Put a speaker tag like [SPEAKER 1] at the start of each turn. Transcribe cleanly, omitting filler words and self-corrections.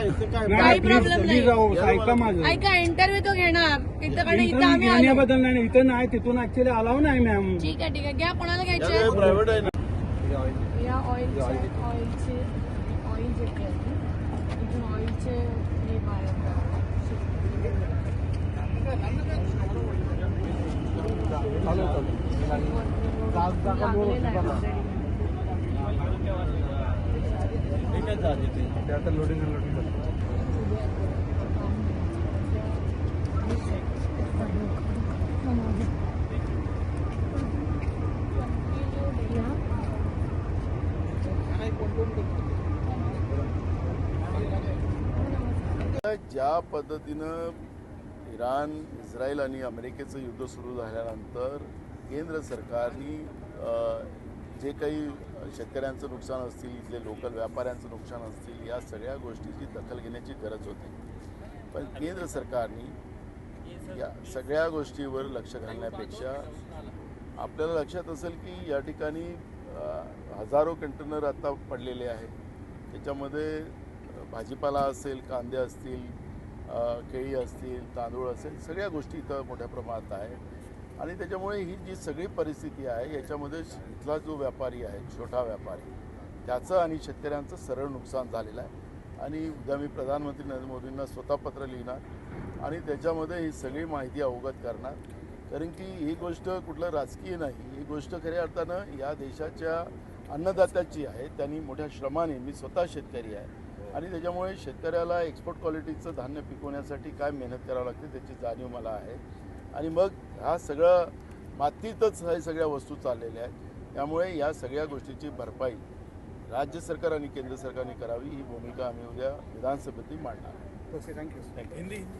[SPEAKER 1] काही प्रॉब्लेम नाही.
[SPEAKER 2] ऐका माझं.
[SPEAKER 1] ऐका इंटरव्ह्यू तो घेणार इथं कारण इथं
[SPEAKER 2] Interview
[SPEAKER 1] आम्ही आलो.
[SPEAKER 2] घेण्याबद्दल नाही, इथं नाही, तिथून ऍक्च्युअली अलाव नाही मॅम.
[SPEAKER 1] ठीक आहे घ्या. कोणाला घ्यायचे
[SPEAKER 3] प्रायव्हेट आहे ना.
[SPEAKER 1] या ऑइलचे ऑइल जे आहे इथून ऑइलचे हे बाहेर लागलेलं आहे
[SPEAKER 3] ज्या पद्धतीनं इराण, इस्रायल आणि अमेरिकेचं युद्ध सुरू झाल्यानंतर केंद्र सरकारने जे काही शेतकऱ्यांचं नुकसान असतील, इथले लोकल व्यापाऱ्यांचं नुकसान असतील, या सगळ्या गोष्टीची दखल घेण्याची गरज होती. पण केंद्र सरकारने या सगळ्या गोष्टीवर लक्ष घालण्यापेक्षा आपल्याला लक्षात असेल की या ठिकाणी हजारो कंटेनर आता पडलेले आहेत. त्याच्यामध्ये भाजीपाला असेल, कांदे असतील, केळी असतील, तांदूळ असेल, सगळ्या गोष्टी इथं मोठ्या प्रमाणात आहे. आणि त्याच्यामुळे ही जी सगळी परिस्थिती आहे याच्यामध्ये इथला जो व्यापारी आहे, छोटा व्यापारी, त्याचं आणि शेतकऱ्यांचं सरळ नुकसान झालेलं आहे. आणि उद्या मी प्रधानमंत्री नरेंद्र मोदींना स्वतः पत्र लिहिणार आणि त्याच्यामध्ये ही सगळी माहिती अवगत करणार. कारण की ही गोष्ट कुठलं राजकीय नाही, ही गोष्ट खऱ्या अर्थानं या देशाच्या अन्नदात्याची आहे. त्यांनी मोठ्या श्रमाने, मी स्वतः शेतकरी आहे आणि त्याच्यामुळे शेतकऱ्याला एक्सपोर्ट क्वालिटीचं धान्य पिकवण्यासाठी काय मेहनत करावं लागते त्याची जाणीव मला आहे. आणि मग हा सगळं मातीतच हे सगळ्या वस्तू चाललेल्या आहेत. त्यामुळे या सगळ्या गोष्टीची भरपाई राज्य सरकार आणि केंद्र सरकारने करावी, ही भूमिका आम्ही उद्या विधानसभेतही मांडणार.
[SPEAKER 2] Okay, thank you.